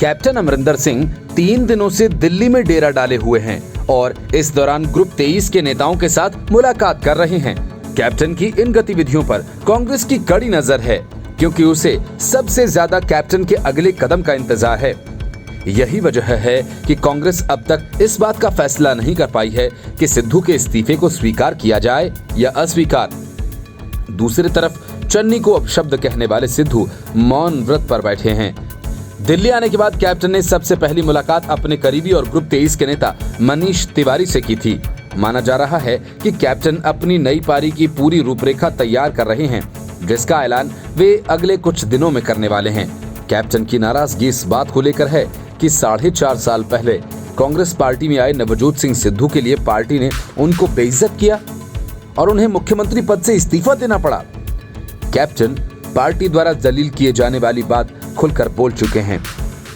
Captain Amarinder Singh 3 दिनों से दिल्ली में डेरा डाले हुए हैं और इस दौरान ग्रुप 23 के नेताओं के साथ मुलाकात कर रहे हैं। कैप्टन की इन गतिविधियों पर कांग्रेस की कड़ी नजर है, क्योंकि उसे सबसे ज्यादा कैप्टन के अगले कदम का इंतजार है। यही वजह है कि कांग्रेस अब तक इस बात का फैसला नहीं कर पाई है कि सिद्धू के इस्तीफे को स्वीकार किया जाए या अस्वीकार। दूसरी तरफ चन्नी को अपशब्द कहने वाले सिद्धू मौन व्रत पर बैठे हैं। दिल्ली आने के बाद कैप्टन ने सबसे पहली मुलाकात अपने करीबी और ग्रुप 23 के नेता मनीष तिवारी से की थी। माना जा रहा है कि कैप्टन अपनी नई पारी की पूरी रूपरेखा तैयार कर रहे हैं, जिसका ऐलान वे अगले कुछ दिनों में करने वाले हैं। कैप्टन की नाराजगी इस बात को लेकर है कि 4.5 साल पहले कांग्रेस पार्टी में आए नवजोत सिंह सिद्धू के लिए पार्टी ने उनको बेइज्जत किया और उन्हें मुख्यमंत्री पद से इस्तीफा देना पड़ा। कैप्टन पार्टी द्वारा जलील किए जाने वाली बात खुलकर बोल चुके हैं।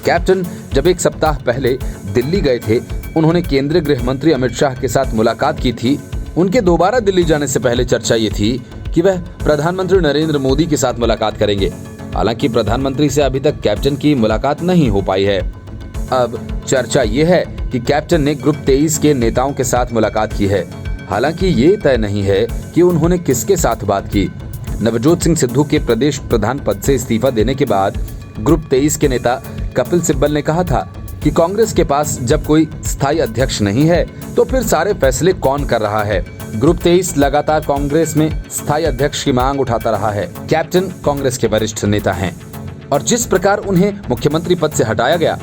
कैप्टन जब 1 सप्ताह पहले दिल्ली गए थे, उन्होंने केंद्रीय गृह मंत्री अमित शाह के साथ मुलाकात की थी। उनके दोबारा दिल्ली जाने से पहले चर्चा ये थी कि वह प्रधानमंत्री नरेंद्र मोदी के साथ मुलाकात करेंगे। हालांकि प्रधानमंत्री से अभी तक कैप्टन की मुलाकात नहीं हो पाई है। अब चर्चा ये है कि कैप्टन ने ग्रुप 23 के नेताओं के साथ मुलाकात की है। हालांकि ये तय नहीं है कि उन्होंने किसके साथ बात की। नवजोत सिंह सिद्धू के प्रदेश प्रधान पद से इस्तीफा देने के बाद ग्रुप 23 के नेता कपिल सिब्बल ने कहा था कि कांग्रेस के पास जब कोई स्थायी अध्यक्ष नहीं है तो फिर सारे फैसले कौन कर रहा है। ग्रुप 23 लगातार कांग्रेस में स्थायी अध्यक्ष की मांग उठाता रहा है। कैप्टन कांग्रेस के वरिष्ठ नेता हैं और जिस प्रकार उन्हें मुख्यमंत्री पद से हटाया गया,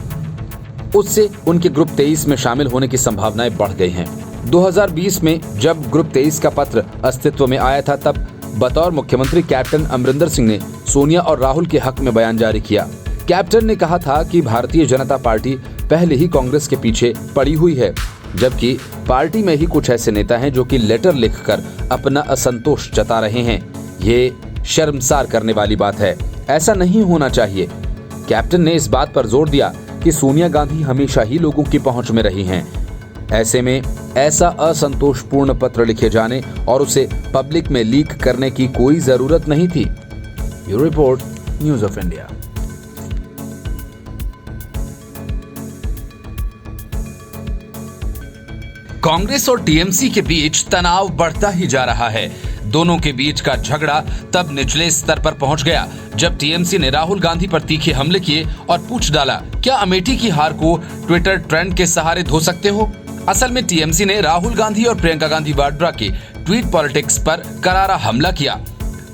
उससे उनके ग्रुप 23 में शामिल होने की संभावनाएं बढ़ गई हैं। 2020 में जब ग्रुप 23 का पत्र अस्तित्व में आया था, तब बतौर मुख्यमंत्री कैप्टन अमरिंदर सिंह ने सोनिया और राहुल के हक में बयान जारी किया। कैप्टन ने कहा था कि भारतीय जनता पार्टी पहले ही कांग्रेस के पीछे पड़ी हुई है, जबकि पार्टी में ही कुछ ऐसे नेता हैं जो कि लेटर लिखकर अपना असंतोष जता रहे हैं। ये शर्मसार करने वाली बात है, ऐसा नहीं होना चाहिए। कैप्टन ने इस बात पर जोर दिया कि सोनिया गांधी हमेशा ही लोगों की पहुंच में रही हैं। ऐसे में ऐसा असंतोषपूर्ण पत्र लिखे जाने और उसे पब्लिक में लीक करने की कोई जरूरत नहीं थी। Bureau report, news of India. Congress और टीएमसी के बीच तनाव बढ़ता ही जा रहा है। दोनों के बीच का झगड़ा तब निचले स्तर पर पहुंच गया जब टीएमसी ने राहुल गांधी पर तीखे हमले किए और पूछ डाला, क्या अमेठी की हार को ट्विटर ट्रेंड के सहारे धो सकते हो? असल में टीएमसी ने राहुल गांधी और प्रियंका गांधी वाड्रा के ट्वीट पॉलिटिक्स पर करारा हमला किया।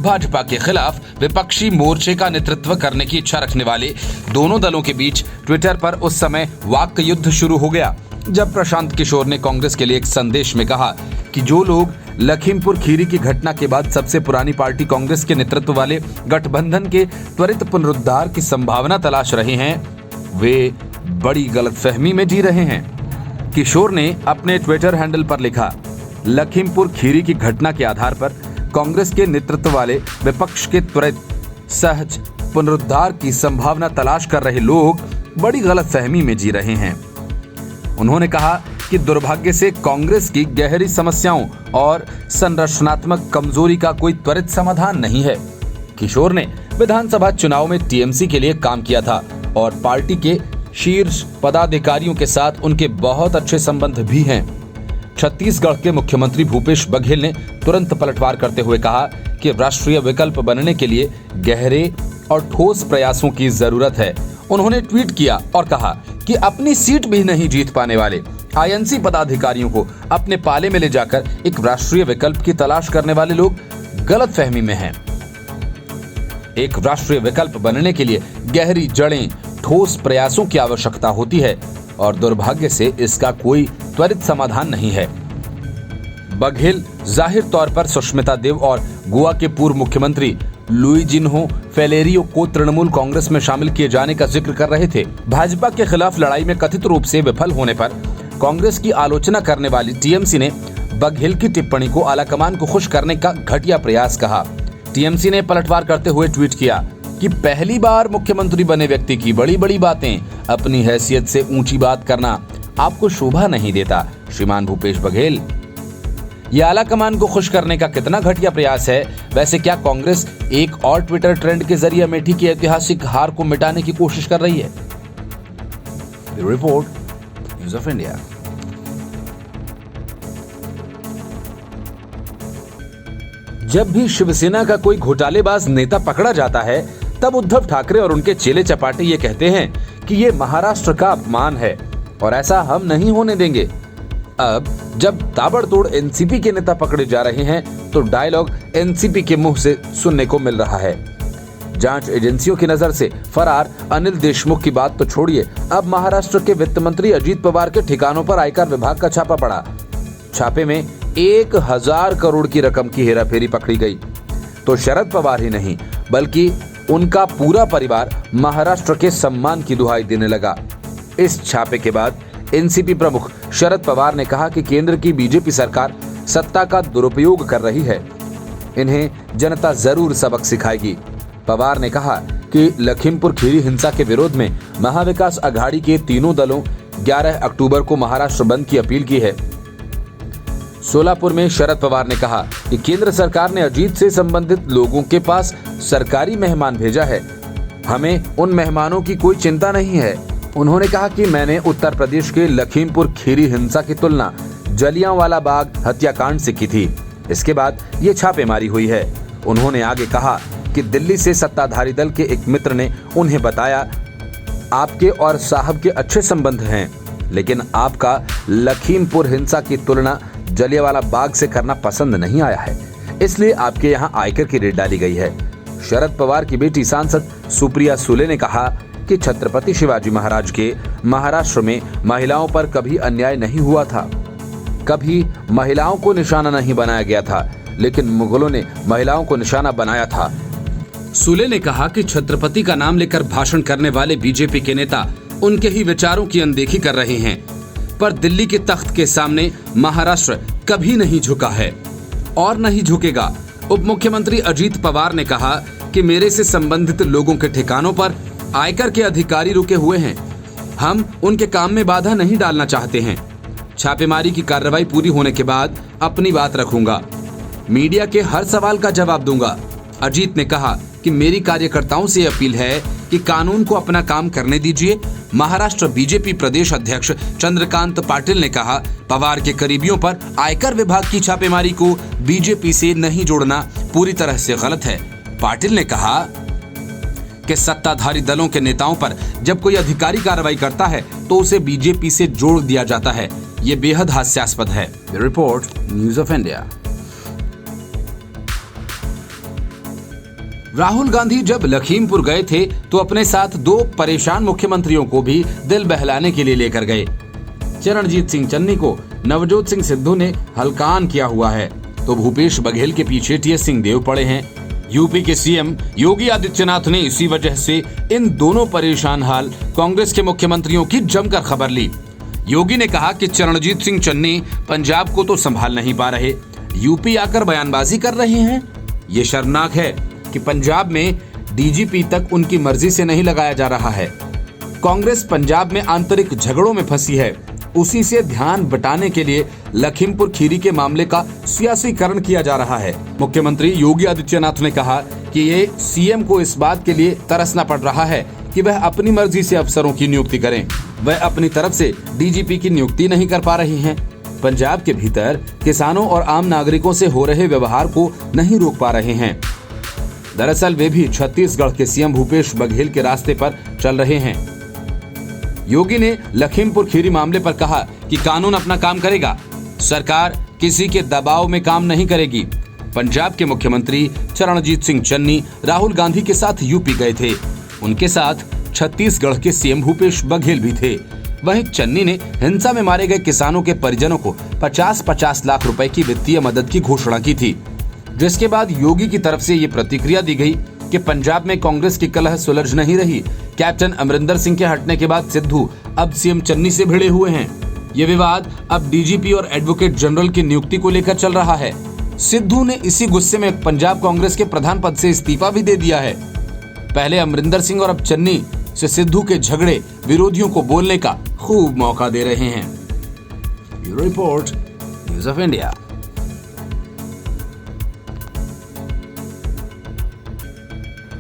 भाजपा के खिलाफ विपक्षी मोर्चे का नेतृत्व करने की इच्छा रखने वाले दोनों दलों के बीच ट्विटर पर उस समय वाक् युद्ध शुरू हो गया, जब प्रशांत किशोर ने कांग्रेस के लिए एक संदेश में कहा कि जो लोग लखीमपुर खीरी की घटना के बाद सबसे पुरानी पार्टी कांग्रेस के नेतृत्व वाले गठबंधन के त्वरित पुनरुद्धार की संभावना तलाश रहे हैं, वे बड़ी गलतफहमी में जी रहे हैं। किशोर ने अपने ट्विटर हैंडल पर लिखा, लखीमपुर खीरी की घटना के आधार पर कांग्रेस के नेतृत्व वाले विपक्ष के त्वरित सहज पुनरुद्धार की संभावना तलाश कर रहे लोग बड़ी गलतफहमी में जी रहे हैं। उन्होंने कहा कि दुर्भाग्य से कांग्रेस की गहरी समस्याओं और संरचनात्मक कमजोरी का कोई त्वरित समाधान नहीं है। किशोर ने विधानसभा चुनाव में टीएमसी के लिए काम किया था और पार्टी के शीर्ष पदाधिकारियों के साथ उनके बहुत अच्छे संबंध भी हैं। छत्तीसगढ़ के मुख्यमंत्री भूपेश बघेल ने तुरंत पलटवार करते हुए कहा कि राष्ट्रीय विकल्प बनने के लिए गहरे और ठोस प्रयासों की जरूरत है। उन्होंने ट्वीट किया और कहा कि अपनी सीट भी नहीं जीत पाने वाले आईएनसी पदाधिकारियों को अपने पाले में ले जाकर एक राष्ट्रीय विकल्प की तलाश करने वाले लोग गलतफहमी में हैं। एक राष्ट्रीय विकल्प बनने के लिए गहरी जड़ें, ठोस प्रयासों की आवश्यकता होती है और दुर्भाग्य से इसका कोई त्वरित समाधान नहीं है। बघेल जाहिर तौर पर सुष्मिता देव और गोवा के पूर्व मुख्यमंत्री लुइजिन्हो फेलेरियो को तृणमूल कांग्रेस में शामिल किए जाने का जिक्र कर रहे थे। भाजपा के खिलाफ लड़ाई में कथित रूप से विफल होने पर कांग्रेस की आलोचना करने वाली टीएमसी ने बघेल की टिप्पणी को आलाकमान को खुश करने का घटिया प्रयास कहा। टीएमसी ने पलटवार करते हुए ट्वीट किया कि पहली बार मुख्यमंत्री बने व्यक्ति की बड़ी बड़ी बातें, अपनी हैसियत से ऊंची बात करना आपको शोभा नहीं देता, श्रीमान भूपेश बघेल। यह आलाकमान को खुश करने का कितना घटिया प्रयास है। वैसे क्या कांग्रेस एक और ट्विटर ट्रेंड के जरिए अमेठी की ऐतिहासिक हार को मिटाने की कोशिश कर रही है? Bureau report, news of India. जब भी शिवसेना का कोई घोटालेबाज नेता पकड़ा जाता है, तब उद्धव ठाकरे और उनके चेले चपाटे ये कहते हैं कि ये महाराष्ट्र का अपमान है और ऐसा हम नहीं होने देंगे। अब जब ताबड़तोड़ एनसीपी के नेता पकड़े जा रहे हैं, तो डायलॉग एनसीपी के मुंह से सुनने को मिल रहा है। जांच एजेंसियों की नजर से फरार अनिल देशमुख की बात तो छोड़िए, अब महाराष्ट्र के वित्त मंत्री अजीत पवार के ठिकानों पर आयकर विभाग का छापा पड़ा। छापे में 1000 करोड़ की रकम की हेराफेरी पकड़ी गई। तो शरद पवार ही नहीं, बल्कि उनका पूरा परिवार महाराष्ट्र के सम्मान की दुहाई देने लगा। इस छापे के बाद एनसीपी प्रमुख शरद पवार ने कहा कि केंद्र की बीजेपी सरकार सत्ता का दुरुपयोग कर रही है, इन्हें जनता जरूर सबक सिखाएगी। पवार ने कहा कि लखीमपुर खीरी हिंसा के विरोध में महाविकास अघाड़ी के तीनों दलों 11 अक्टूबर को महाराष्ट्र बंद की अपील की है। सोलापुर में शरद पवार ने कहा कि केंद्र सरकार ने अजीत से संबंधित लोगों के पास सरकारी मेहमान भेजा है, हमें उन मेहमानों की कोई चिंता नहीं है। उन्होंने कहा कि मैंने उत्तर प्रदेश के लखीमपुर खीरी हिंसा की तुलना जलियांवाला बाग हत्याकांड से की थी। इसके बाद ये छापेमारी हुई है। उन्होंने आगे कहा कि दिल्ली से सत्ताधारी दल के एक मित्र ने उन्हें बताया, आपके और साहब के अच्छे संबंध हैं, लेकिन आपका लखीमपुर हिंसा की तुलना जलियांवाला बाग से करना पसंद नहीं आया है, इसलिए आपके यहाँ आयकर की रेड डाली गई है। शरद पवार की बेटी सांसद सुप्रिया सुले ने कहा कि छत्रपति शिवाजी महाराज के महाराष्ट्र में महिलाओं पर कभी अन्याय नहीं हुआ था, कभी महिलाओं को निशाना नहीं बनाया गया था, लेकिन मुगलों ने महिलाओं को निशाना बनाया था। सुले ने कहा कि छत्रपति का नाम लेकर भाषण करने वाले बीजेपी के नेता उनके ही विचारों की अनदेखी कर रहे हैं, पर दिल्ली के तख्त के सामने महाराष्ट्र कभी नहीं झुका है और नहीं झुकेगा। उप मुख्यमंत्री अजीत पवार ने कहा कि मेरे से संबंधित लोगों के ठिकानों पर आयकर के अधिकारी रुके हुए हैं, हम उनके काम में बाधा नहीं डालना चाहते हैं। छापेमारी की कार्रवाई पूरी होने के बाद अपनी बात रखूंगा, मीडिया के हर सवाल का जवाब दूंगा। अजीत ने कहा कि मेरी कार्यकर्ताओं से अपील है कि कानून को अपना काम करने दीजिए। महाराष्ट्र बीजेपी प्रदेश अध्यक्ष चंद्रकांत पाटिल ने कहा, पवार के करीबियों पर आयकर विभाग की छापेमारी को बीजेपी से नहीं जोड़ना पूरी तरह से गलत है। पाटिल ने कहा कि सत्ताधारी दलों के नेताओं पर जब कोई अधिकारी कार्रवाई करता है तो उसे बीजेपी से जोड़ दिया जाता है, ये बेहद हास्यास्पद है। Report, news of India. Rahul Gandhi जब लखीमपुर गए थे तो अपने साथ 2 परेशान मुख्यमंत्रियों को भी दिल बहलाने के लिए लेकर गए। चरणजीत सिंह चन्नी को नवजोत सिंह सिद्धू ने हल्कान किया हुआ है, तो भूपेश बघेल के पीछे टीएस सिंहदेव पड़े हैं। यूपी के सीएम योगी आदित्यनाथ ने इसी वजह से इन दोनों परेशान हाल कांग्रेस के मुख्यमंत्रियों की जमकर खबर ली। योगी ने कहा कि चरणजीत सिंह चन्नी पंजाब को तो संभाल नहीं पा रहे, यूपी आकर बयानबाजी कर रहे हैं। ये शर्मनाक है कि पंजाब में डीजीपी तक उनकी मर्जी से नहीं लगाया जा रहा है। कांग्रेस पंजाब में आंतरिक झगड़ों में फंसी है, उसी से ध्यान बटाने के लिए लखीमपुर खीरी के मामले का सियासीकरण किया जा रहा है। मुख्यमंत्री योगी आदित्यनाथ ने कहा कि ये सीएम को इस बात के लिए तरसना पड़ रहा है कि वह अपनी मर्जी से अफसरों की नियुक्ति करें, वह अपनी तरफ से डीजीपी की नियुक्ति नहीं कर पा रही हैं। पंजाब के भीतर किसानों और आम नागरिकों से हो रहे व्यवहार को नहीं रोक पा रहे हैं। दरअसल वे भी छत्तीसगढ़ के सीएम भूपेश बघेल के रास्ते पर चल रहे हैं। योगी ने लखीमपुर खीरी मामले पर कहा कि कानून अपना काम करेगा, सरकार किसी के दबाव में काम नहीं करेगी। पंजाब के मुख्यमंत्री चरणजीत सिंह चन्नी राहुल गांधी के साथ यूपी गए थे, उनके साथ छत्तीसगढ़ के सीएम भूपेश बघेल भी थे। वहीं चन्नी ने हिंसा में मारे गए किसानों के परिजनों को 50-50 लाख रुपए की वित्तीय मदद की घोषणा की थी, जिसके बाद योगी की तरफ से ये प्रतिक्रिया दी गई कि पंजाब में कांग्रेस की कलह सुलझ नहीं रही। कैप्टन अमरिंदर सिंह के हटने के बाद सिद्धू अब सीएम चन्नी से भिड़े हुए हैं। ये विवाद अब डीजीपी और एडवोकेट जनरल की नियुक्ति को लेकर चल रहा है। सिद्धू ने इसी गुस्से में पंजाब कांग्रेस के प्रधान पद से इस्तीफा भी दे दिया है। पहले अमरिंदर सिंह और अब चन्नी से सिद्धू के झगड़े विरोधियों को बोलने का खूब मौका दे रहे हैं। Bureau report, news of India.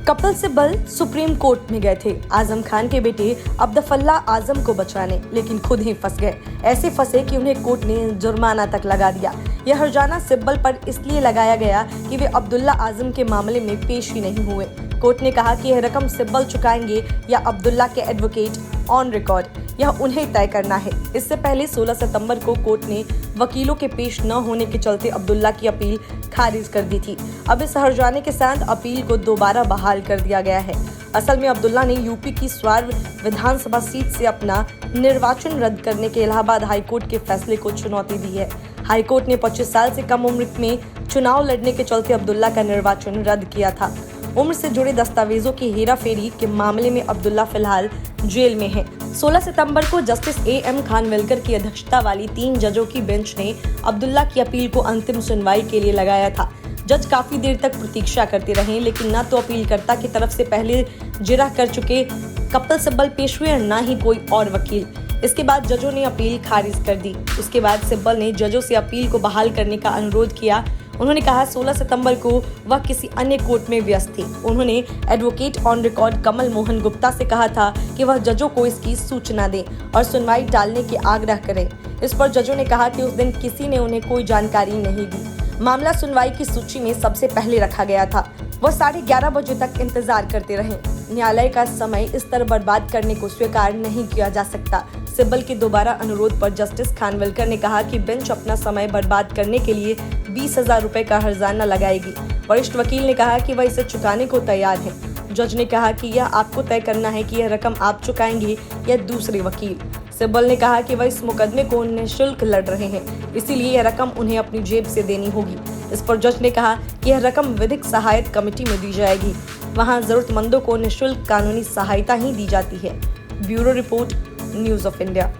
Kapil Sibal supreme court में गए थे आजम खान के बेटे अब्दुल्ला आजम को बचाने, लेकिन खुद ही फंस गए। ऐसे फंसे कि उन्हें कोर्ट ने जुर्माना तक लगा दिया। यह हर्जाना सिब्बल पर इसलिए लगाया गया कि वे अब्दुल्ला आजम के मामले में पेश ही नहीं हुए। कोर्ट ने कहा कि यह रकम सिब्बल चुकाएंगे या अब्दुल्ला के एडवोकेट ऑन रिकॉर्ड, यह उन्हें तय करना है। इससे पहले 16 सितंबर को कोर्ट ने वकीलों के पेश न होने के चलते अब्दुल्ला की अपील खारिज कर दी थी। अब इस हर्जाने के साथ अपील को दोबारा बहाल कर दिया गया है। असल में अब्दुल्ला ने यूपी की स्वार विधानसभा सीट से अपना निर्वाचन रद्द करने के इलाहाबाद हाईकोर्ट के फैसले को चुनौती दी है। हाईकोर्ट ने 25 साल से कम उम्र में चुनाव लड़ने के चलते अब्दुल्ला का निर्वाचन रद्द किया था। उम्र से जुड़े दस्तावेजों की हेराफेरी के मामले में अब्दुल्ला फिलहाल जेल में है। 16 सितंबर को जस्टिस AM खानविलकर की अध्यक्षता वाली 3 जजों की बेंच ने अब्दुल्ला की अपील को अंतिम सुनवाई के लिए लगाया था। जज काफी देर तक प्रतीक्षा करते रहे, लेकिन न तो अपीलकर्ता की तरफ से पहले जिरह कर चुके कपिल सिब्बल पेश हुए और न ही कोई और वकील। इसके बाद जजों ने अपील खारिज कर दी। उसके बाद सिब्बल ने जजों से अपील को बहाल करने का अनुरोध किया। उन्होंने कहा 16 सितंबर को वह किसी अन्य कोर्ट में व्यस्त थी। उन्होंने एडवोकेट ऑन रिकॉर्ड कमल मोहन गुप्ता से कहा था कि वह जजों को इसकी सूचना दें और सुनवाई टालने की आग्रह करें। इस पर जजों ने कहा कि उस दिन किसी ने उन्हें कोई जानकारी नहीं दी। मामला सुनवाई की सूची में सबसे पहले रखा गया था। वह 11:30 बजे तक इंतजार करते रहे। न्यायालय का समय इस तरह बर्बाद करने को स्वीकार नहीं किया जा सकता। सिब्बल के दोबारा अनुरोध पर जस्टिस खानविलकर ने कहा कि बेंच अपना समय बर्बाद करने के लिए 20,000 रुपए का हर्जाना लगाएगी। वरिष्ठ वकील ने कहा कि वह इसे चुकाने को तैयार है। जज ने कहा कि यह आपको तय करना है कि यह रकम आप चुकाएंगे या दूसरे वकील। सिब्बल ने कहा कि वह इस मुकदमे को निःशुल्क लड़ रहे हैं, इसीलिए यह रकम उन्हें अपनी जेब से देनी होगी। इस पर जज ने कहा कि यह रकम विधिक सहायता कमेटी में दी जाएगी। वहां जरूरतमंदों को निःशुल्क कानूनी सहायता ही दी जाती है। Bureau report, news of India.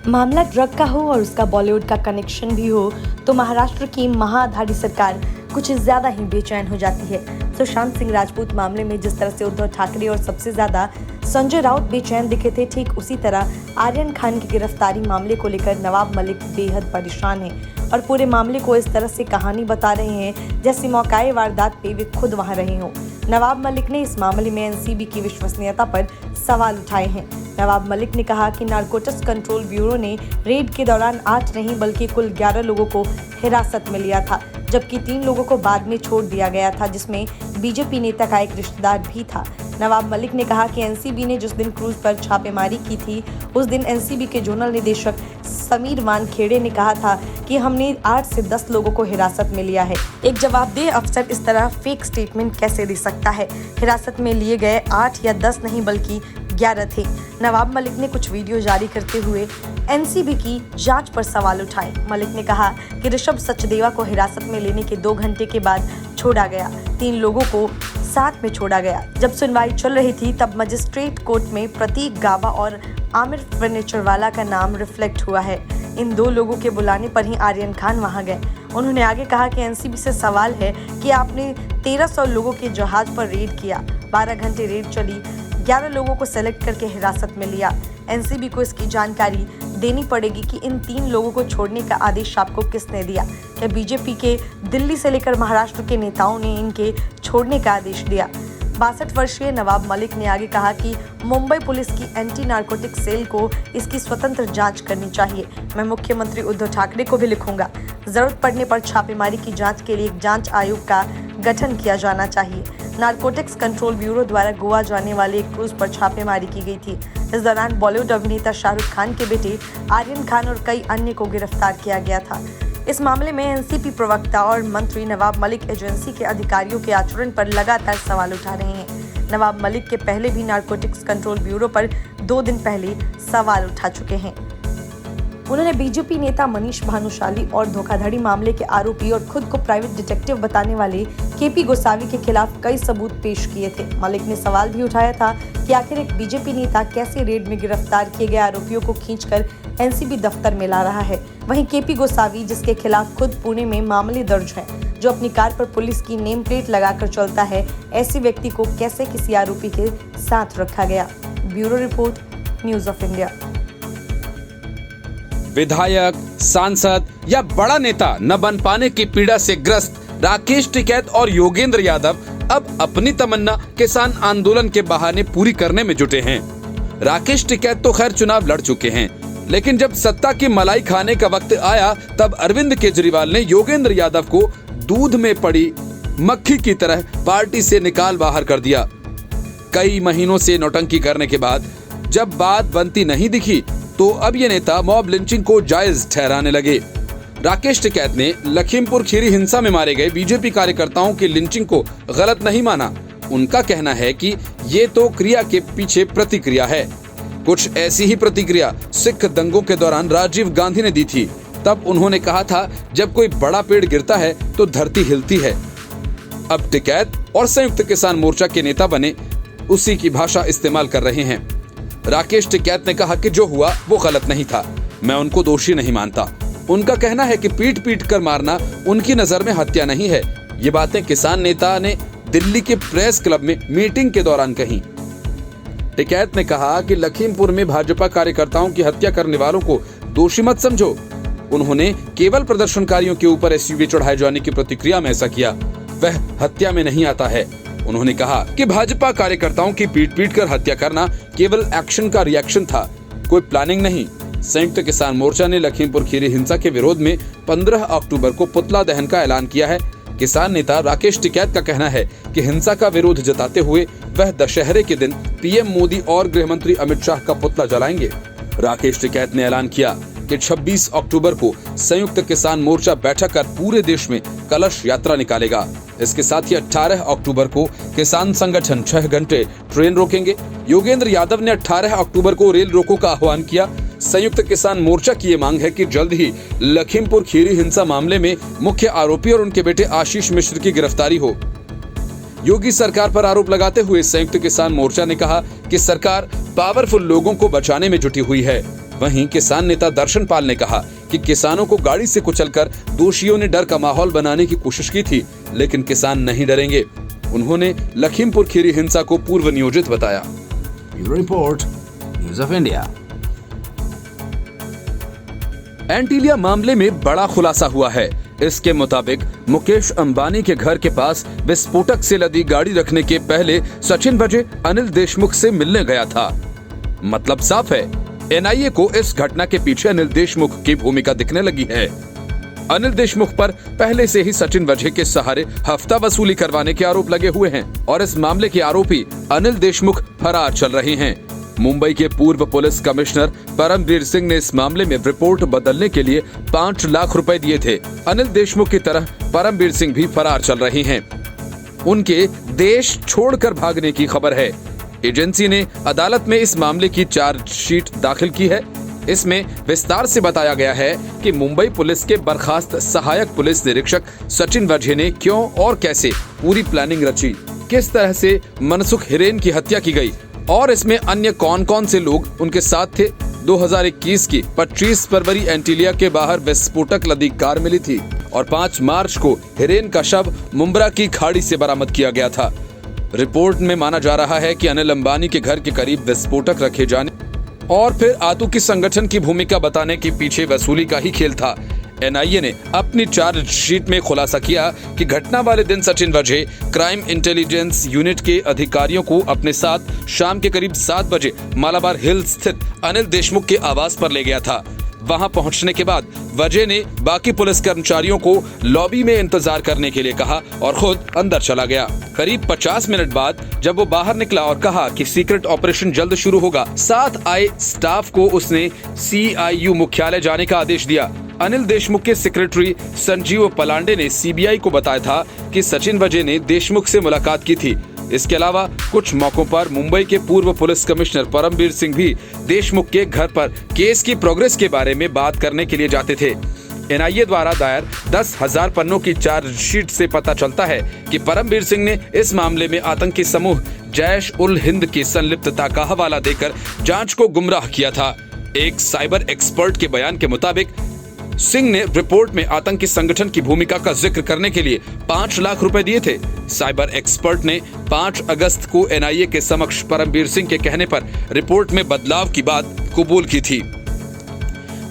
मामला ड्रग का हो और उसका बॉलीवुड का कनेक्शन भी हो तो महाराष्ट्र की महाआघाड़ी सरकार कुछ ज्यादा ही बेचैन हो जाती है। सुशांत सिंह राजपूत मामले में जिस तरह से उद्धव ठाकरे और सबसे ज्यादा संजय राउत बेचैन दिखे थे, ठीक उसी तरह आर्यन खान की गिरफ्तारी मामले को लेकर नवाब मलिक बेहद परेशान हैं और पूरे मामले को इस तरह से कहानी बता रहे हैं जैसे मौकाए वारदात पे वे खुद वहां रहे हों। नवाब मलिक ने इस मामले में एनसीबी की विश्वसनीयता पर सवाल उठाए हैं। नवाब मलिक ने कहा कि नारकोटिक्स कंट्रोल ब्यूरो ने रेड के दौरान 8 नहीं बल्कि कुल 11 लोगों को हिरासत में लिया था, जबकि 3 लोगों को बाद में छोड़ दिया गया था, जिसमें बीजेपी नेता का एक रिश्तेदार भी था। नवाब मलिक ने कहा कि एनसीबी ने जिस दिन क्रूज पर छापेमारी की थी उस दिन एनसीबी के जोनल निदेशक समीर वानखेड़े ने कहा था कि हमने 8 से 10 लोगों को हिरासत में लिया है। एक जवाबदेह अफसर इस तरह फेक स्टेटमेंट कैसे दे सकता है? हिरासत में लिए गए 8 या 10 नहीं बल्कि 11 थे। नवाब मलिक ने कुछ वीडियो जारी करते हुए एनसीबी की जांच पर सवाल उठाए। मलिक ने कहा कि ऋषभ सचदेवा को हिरासत में लेने के 2 घंटे के बाद छोड़ा गया। 3 लोगों को साथ में छोड़ा गया। जब सुनवाई चल रही थी तब मजिस्ट्रेट कोर्ट में प्रतीक गाबा और आमिर फर्नीचर वाला का नाम रिफ्लेक्ट हुआ है। इन 2 लोगों के बुलाने पर ही आर्यन खान वहां गए। उन्होंने आगे कहा कि एनसीबी से सवाल है कि आपने 1300 लोगों के जहाज पर रेड किया, 12 घंटे रेड चली, 11 लोगों को सेलेक्ट करके हिरासत में लिया। एनसीबी को इसकी जानकारी देनी पड़ेगी कि इन 3 लोगों को छोड़ने का आदेश आपको किसने दिया? क्या बीजेपी के दिल्ली से लेकर महाराष्ट्र के नेताओं ने इनके छोड़ने का आदेश दिया? 62 वर्षीय नवाब मलिक ने आगे कहा कि मुंबई पुलिस की एंटी नारकोटिक सेल को इसकी स्वतंत्र जांच करनी चाहिए। मैं मुख्यमंत्री उद्धव ठाकरे को भी लिखूंगा। जरूरत पड़ने पर छापेमारी की जांच के लिए एक जांच आयोग का गठन किया जाना चाहिए। नारकोटिक्स कंट्रोल ब्यूरो द्वारा गोवा जाने वाले एक क्रूज पर छापेमारी की गई थी। इस दौरान बॉलीवुड अभिनेता शाहरुख खान के बेटे आर्यन खान और कई अन्य को गिरफ्तार किया गया था। इस मामले में एनसीपी प्रवक्ता और मंत्री नवाब मलिक एजेंसी के अधिकारियों के आचरण पर लगातार सवाल उठा रहे हैं। नवाब मलिक के पहले भी नारकोटिक्स कंट्रोल ब्यूरो पर 2 दिन पहले सवाल उठा चुके हैं। उन्होंने बीजेपी नेता मनीष भानुशाली और धोखाधड़ी मामले के आरोपी और खुद को प्राइवेट डिटेक्टिव बताने वाले केपी गोसावी के खिलाफ कई सबूत पेश किए थे। मलिक ने सवाल भी उठाया था कि आखिर एक बीजेपी नेता कैसे रेड में गिरफ्तार किए गए आरोपियों को खींचकर एनसीबी दफ्तर में ला रहा है। वहीं केपी गोसावी, जिसके खिलाफ खुद पुणे में मामले दर्ज हैं, जो अपनी कार पर पुलिस की नेम प्लेट लगाकर चलता है, ऐसे व्यक्ति को कैसे किसी आरोपी के साथ रखा गया? Bureau report, news of India. विधायक, सांसद या बड़ा नेता न बन पाने की पीड़ा से ग्रस्त राकेश टिकैत और योगेंद्र यादव अब अपनी तमन्ना किसान आंदोलन के बहाने पूरी करने में जुटे हैं। राकेश टिकैत तो खैर चुनाव लड़ चुके हैं, लेकिन जब सत्ता की मलाई खाने का वक्त आया तब अरविंद केजरीवाल ने योगेंद्र यादव को दूध में पड़ी मक्खी की तरह पार्टी से निकाल बाहर कर दिया। कई महीनों से नौटंकी करने के बाद जब बात बनती नहीं दिखी तो अब ये नेता मॉब लिंचिंग को जायज ठहराने लगे। राकेश टिकैत ने लखीमपुर खीरी हिंसा में मारे गए बीजेपी कार्यकर्ताओं की लिंचिंग को गलत नहीं माना। उनका कहना है कि ये तो क्रिया के पीछे प्रतिक्रिया है। कुछ ऐसी ही प्रतिक्रिया सिख दंगों के दौरान राजीव गांधी ने दी थी। तब उन्होंने कहा था, जब कोई बड़ा पेड़ गिरता है तो धरती हिलती है। अब टिकैत और संयुक्त किसान मोर्चा के नेता बने उसी की भाषा इस्तेमाल कर रहे हैं। राकेश टिकैत ने कहा कि जो हुआ वो गलत नहीं था, मैं उनको दोषी नहीं मानता। उनका कहना है कि पीट पीट कर मारना उनकी नजर में हत्या नहीं है। ये बातें किसान नेता ने दिल्ली के प्रेस क्लब में मीटिंग के दौरान कही। टिकैत ने कहा कि लखीमपुर में भाजपा कार्यकर्ताओं की हत्या करने वालों को दोषी मत समझो। उन्होंने केवल प्रदर्शनकारियों के ऊपर एसयूवी चढ़ाए जाने की प्रतिक्रिया में ऐसा किया, वह हत्या में नहीं आता है। उन्होंने कहा कि भाजपा कार्यकर्ताओं की पीट पीट कर हत्या करना केवल एक्शन का रिएक्शन था, कोई प्लानिंग नहीं। संयुक्त किसान मोर्चा ने लखीमपुर खीरी हिंसा के विरोध में 15 अक्टूबर को पुतला दहन का ऐलान किया है। किसान नेता राकेश टिकैत का कहना है कि हिंसा का विरोध जताते हुए वह दशहरे के दिन पीएम मोदी और गृह मंत्री अमित शाह का पुतला जलाएंगे। राकेश टिकैत ने ऐलान किया कि 26 अक्टूबर को संयुक्त किसान मोर्चा बैठक कर पूरे देश में कलश यात्रा निकालेगा। इसके साथ ही 18 अक्टूबर को किसान संगठन 6 घंटे ट्रेन रोकेंगे। योगेंद्र यादव ने 18 अक्टूबर को रेल रोको का आह्वान किया। संयुक्त किसान मोर्चा की ये मांग है कि जल्द ही लखीमपुर खीरी हिंसा मामले में मुख्य आरोपी और उनके बेटे आशीष मिश्र की गिरफ्तारी हो। योगी सरकार पर आरोप लगाते हुए संयुक्त किसान मोर्चा ने कहा कि सरकार पावरफुल लोगों को बचाने में जुटी हुई है। वहीं किसान नेता दर्शन पाल ने कहा कि किसानों को गाड़ी से कुचलकर दोषियों ने डर का माहौल बनाने की कोशिश की थी, लेकिन किसान नहीं डरेंगे। उन्होंने लखीमपुर खीरी हिंसा को पूर्व नियोजित बताया। Bureau report, news of India. Antilia मामले में बड़ा खुलासा हुआ है। इसके मुताबिक मुकेश अंबानी के घर के पास विस्फोटक से लदी गाड़ी रखने के पहले सचिन वाजे अनिल देशमुख से मिलने गया था। मतलब साफ है, एनआईए को इस घटना के पीछे अनिल देशमुख की भूमिका दिखने लगी है। अनिल देशमुख पर पहले से ही सचिन वाजे के सहारे हफ्ता वसूली करवाने के आरोप लगे हुए हैं और इस मामले के आरोपी अनिल देशमुख फरार चल रहे हैं। मुंबई के पूर्व पुलिस कमिश्नर परमबीर सिंह ने इस मामले में रिपोर्ट बदलने के लिए 5 लाख रुपए दिए थे। अनिल देशमुख की तरह परमबीर सिंह भी फरार चल रहे हैं। उनके देश छोड़कर भागने की खबर है। एजेंसी ने अदालत में इस मामले की चार्जशीट दाखिल की है। इसमें विस्तार से बताया गया है कि मुंबई पुलिस के बर्खास्त सहायक पुलिस निरीक्षक सचिन वाजे ने क्यों और कैसे पूरी प्लानिंग रची, किस तरह से मनसुख हिरेन की हत्या की गई और इसमें अन्य कौन कौन से लोग उनके साथ थे। 2021 की 25 फरवरी एंटीलिया के बाहर विस्फोटक लदी कार मिली थी और 5 मार्च को हिरेन का शव मुंब्रा की खाड़ी से बरामद किया गया था। रिपोर्ट में माना जा रहा है कि अनिल अंबानी के घर के करीब विस्फोटक रखे जाने और फिर आतंकी संगठन की भूमिका बताने के पीछे वसूली का ही खेल था। एनआईए ने अपनी चार्जशीट में खुलासा किया कि घटना वाले दिन सचिन वाजे क्राइम इंटेलिजेंस यूनिट के अधिकारियों को अपने साथ शाम के करीब 7 बजे मालाबार हिल स्थित अनिल देशमुख के आवास पर ले गया था। वहां पहुंचने के बाद वाजे ने बाकी पुलिस कर्मचारियों को लॉबी में इंतजार करने के लिए कहा और खुद अंदर चला गया। करीब 50 मिनट बाद जब वो बाहर निकला और कहा कि सीक्रेट ऑपरेशन जल्द शुरू होगा, साथ आए स्टाफ को उसने CIU मुख्यालय जाने का आदेश दिया। अनिल देशमुख के सेक्रेटरी संजीव पलांडे ने सीबीआई को बताया था कि सचिन वाजे ने देशमुख से मुलाकात की थी। इसके अलावा कुछ मौकों पर मुंबई के पूर्व पुलिस कमिश्नर परमबीर सिंह भी देशमुख के घर पर केस की प्रोग्रेस के बारे में बात करने के लिए जाते थे। एनआईए द्वारा दायर 10,000 पन्नों की चार्जशीट से पता चलता है कि परमबीर सिंह ने इस मामले में आतंकी समूह जैश उल हिंद की संलिप्तता का हवाला देकर जांच को गुमराह किया था। एक साइबर एक्सपर्ट के बयान के मुताबिक सिंह ने रिपोर्ट में आतंकी संगठन की भूमिका का जिक्र करने के लिए 5 लाख रुपए दिए थे। साइबर एक्सपर्ट ने 5 अगस्त को एनआईए के समक्ष परमबीर सिंह के कहने पर रिपोर्ट में बदलाव की बात कबूल की थी।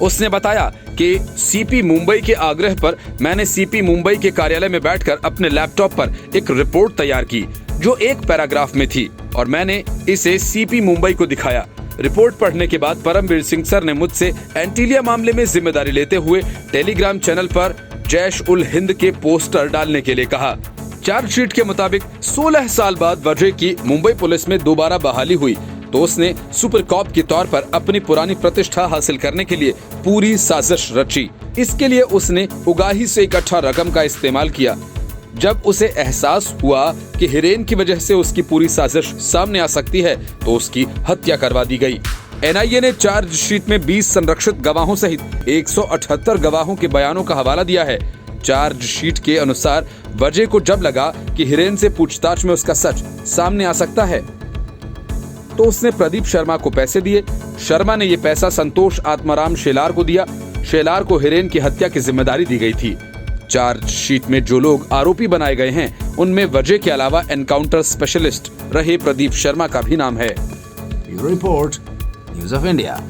उसने बताया कि सीपी मुंबई के आग्रह पर मैंने सीपी मुंबई के कार्यालय में बैठकर अपने लैपटॉप पर एक रिपोर्ट तैयार की जो एक पैराग्राफ में थी और मैंने इसे सीपी मुंबई को दिखाया। रिपोर्ट पढ़ने के बाद परमवीर सिंह सर ने मुझसे एंटीलिया मामले में जिम्मेदारी लेते हुए टेलीग्राम चैनल पर जैश उल हिंद के पोस्टर डालने के लिए कहा। चार्जशीट के मुताबिक 16 साल बाद वजह की मुंबई पुलिस में दोबारा बहाली हुई तो उसने सुपर कॉप के तौर पर अपनी पुरानी प्रतिष्ठा हासिल करने के लिए पूरी साजिश रची। इसके लिए उसने उगाही से इकट्ठा रकम का इस्तेमाल किया। जब उसे एहसास हुआ कि हिरेन की वजह से उसकी पूरी साजिश सामने आ सकती है तो उसकी हत्या करवा दी गई। एनआईए ने चार्जशीट में 20 संरक्षित गवाहों सहित 178 गवाहों के बयानों का हवाला दिया है। चार्जशीट के अनुसार वजह को जब लगा कि हिरेन से पूछताछ में उसका सच सामने आ सकता है तो उसने प्रदीप शर्मा को पैसे दिए। शर्मा ने ये पैसा संतोष आत्माराम शेलार को दिया। शेलार को हिरेन की हत्या की जिम्मेदारी दी गई थी। चार्जशीट में जो लोग आरोपी बनाए गए हैं उनमें वजह के अलावा एनकाउंटर स्पेशलिस्ट रहे प्रदीप शर्मा का भी नाम है। Bureau Report, News of India.